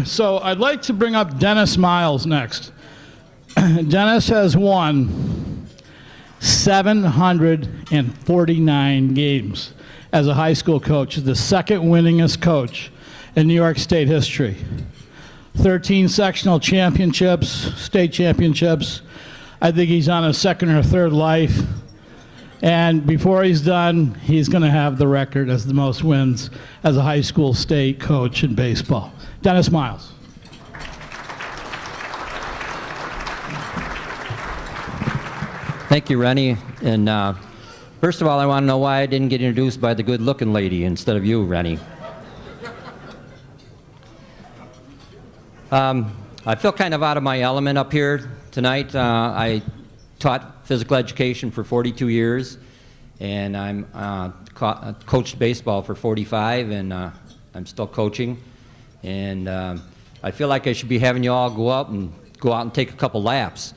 So I'd like to bring up Dennis Miles next. Dennis has won 749 games as a high school coach, the second winningest coach in New York State history. 13 sectional championships, state championships. I think he's on his second or third life. And before he's done, he's going to have the record as the most wins as a high school state coach in baseball. Dennis Miles. Thank you, Rennie. And first of all, I want to know why I didn't get introduced by the good-looking lady instead of you, Rennie. I feel kind of out of my element up here tonight. I taught physical education for 42 years, and I'm coached baseball for 45, and I'm still coaching. And I feel like I should be having you all go out and take a couple laps,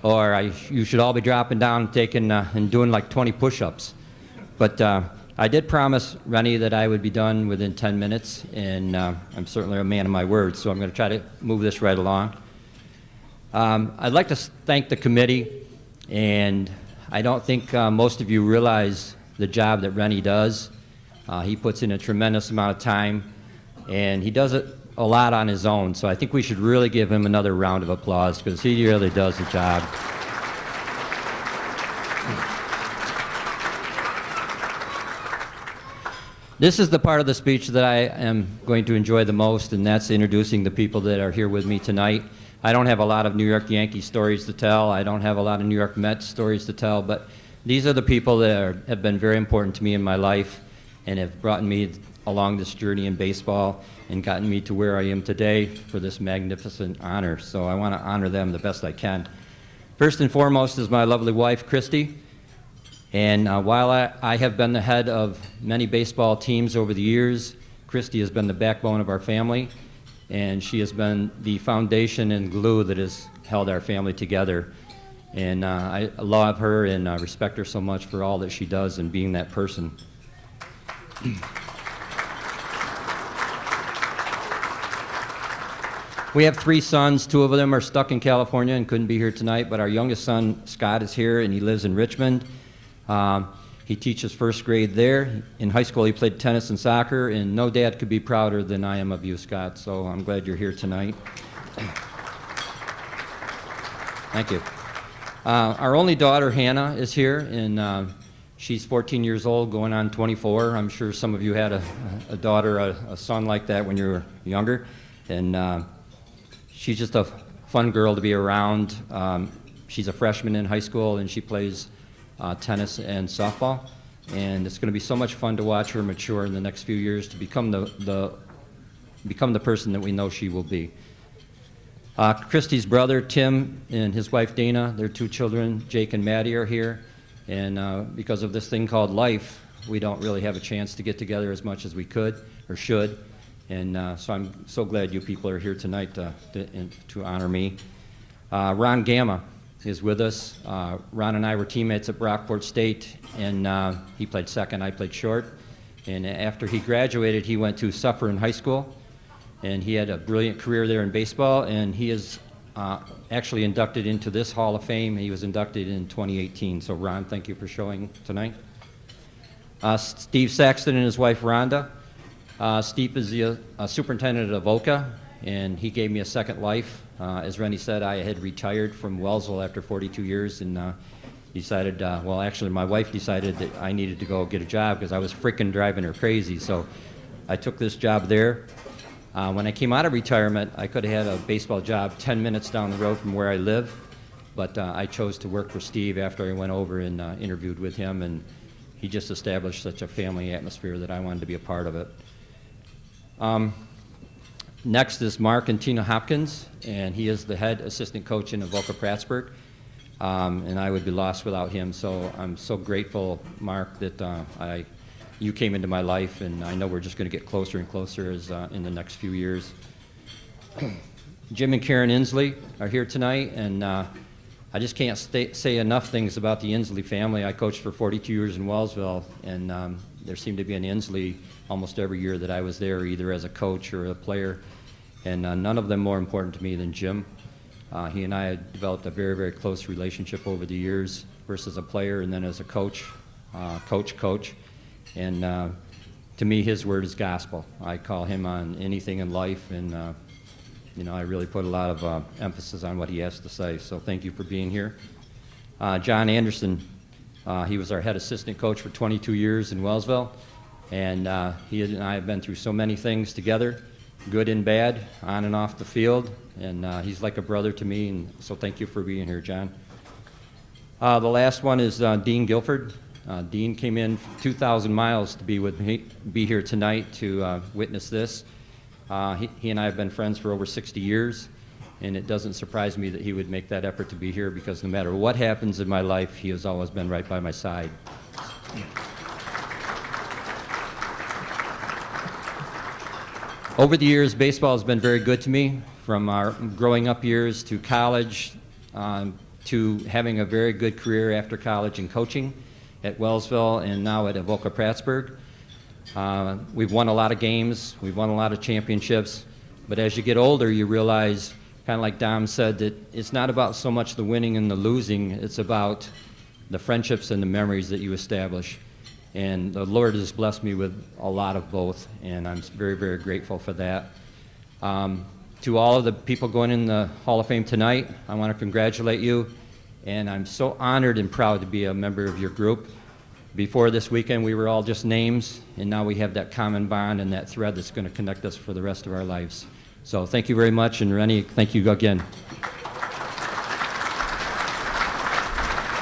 or you should all be dropping down and taking and doing like 20 push-ups. But I did promise Rennie that I would be done within 10 minutes, and I'm certainly a man of my word, so I'm going to try to move this right along. I'd like to thank the committee, and I don't think most of you realize the job that Rennie does. He puts in a tremendous amount of time, and he does it a lot on his own, so I think we should really give him another round of applause because he really does the job. This is the part of the speech that I am going to enjoy the most, and that's introducing the people that are here with me tonight. I don't have a lot of New York Yankees stories to tell. I don't have a lot of New York Mets stories to tell, but these are the people that have been very important to me in my life and have brought me along this journey in baseball and gotten me to where I am today for this magnificent honor. So I want to honor them the best I can. First and foremost is my lovely wife, Christy. And while I have been the head of many baseball teams over the years, Christy has been the backbone of our family, and she has been the foundation and glue that has held our family together. And I love her and respect her so much for all that she does and being that person. We have 3 sons. 2 of them are stuck in California and couldn't be here tonight, but our youngest son, Scott, is here, and he lives in Richmond. He teaches first grade there. In high school, he played tennis and soccer, and no dad could be prouder than I am of you, Scott, so I'm glad you're here tonight. Thank you. Our only daughter, Hannah, is here, and she's 14 years old, going on 24. I'm sure some of you had a daughter, a son like that when you were younger, and she's just a fun girl to be around. She's a freshman in high school, and she plays tennis and softball, and it's going to be so much fun to watch her mature in the next few years to become the person that we know she will be. Christy's brother Tim and his wife Dana, their 2 children Jake and Maddie, are here, and because of this thing called life, we don't really have a chance to get together as much as we could or should, and so I'm so glad you people are here tonight to honor me. Ron Gamma is with us. Ron and I were teammates at Brockport State, and he played second, I played short. And after he graduated, he went to Suffern High School, and he had a brilliant career there in baseball, and he is actually inducted into this Hall of Fame. He was inducted in 2018. So Ron, thank you for showing tonight. Steve Saxton and his wife Rhonda. Steve is the superintendent of Oka, and he gave me a second life. As Rennie said, I had retired from Wellsville after 42 years and decided, well, actually my wife decided that I needed to go get a job because I was freaking driving her crazy. So I took this job there. When I came out of retirement, I could have had a baseball job 10 minutes down the road from where I live, but I chose to work for Steve after I went over and interviewed with him, and he just established such a family atmosphere that I wanted to be a part of it. Next is Mark and Tina Hopkins, and he is the head assistant coach in Avoca Prattsburg, and I would be lost without him. So I'm so grateful, Mark, that you came into my life, and I know we're just going to get closer and closer as in the next few years. Jim and Karen Inslee are here tonight, and I just can't say enough things about the Inslee family. I coached for 42 years in Wellsville, and there seemed to be an Inslee almost every year that I was there, either as a coach or a player. and none of them more important to me than Jim. He and I had developed a very, very close relationship over the years, first as a player and then as a coach, coach. And to me, his word is gospel. I call him on anything in life, and I really put a lot of emphasis on what he has to say. So thank you for being here. John Anderson, he was our head assistant coach for 22 years in Wellsville, and he and I have been through so many things together, good and bad, on and off the field, and he's like a brother to me, and so thank you for being here, John. The last one is Dean Guilford. Dean came in 2,000 miles to be here tonight to witness this. He and I have been friends for over 60 years, and it doesn't surprise me that he would make that effort to be here, because no matter what happens in my life, he has always been right by my side. Over the years, baseball has been very good to me, from our growing up years to college, to having a very good career after college in coaching at Wellsville and now at Avoca Prattsburg. We've won a lot of games, we've won a lot of championships, but as you get older, you realize, kind of like Dom said, that it's not about so much the winning and the losing, it's about the friendships and the memories that you establish. And the Lord has blessed me with a lot of both, and I'm very, very grateful for that. To all of the people going in the Hall of Fame tonight, I want to congratulate you, and I'm so honored and proud to be a member of your group. Before this weekend, we were all just names, and now we have that common bond and that thread that's going to connect us for the rest of our lives. So thank you very much, and Rennie, thank you again.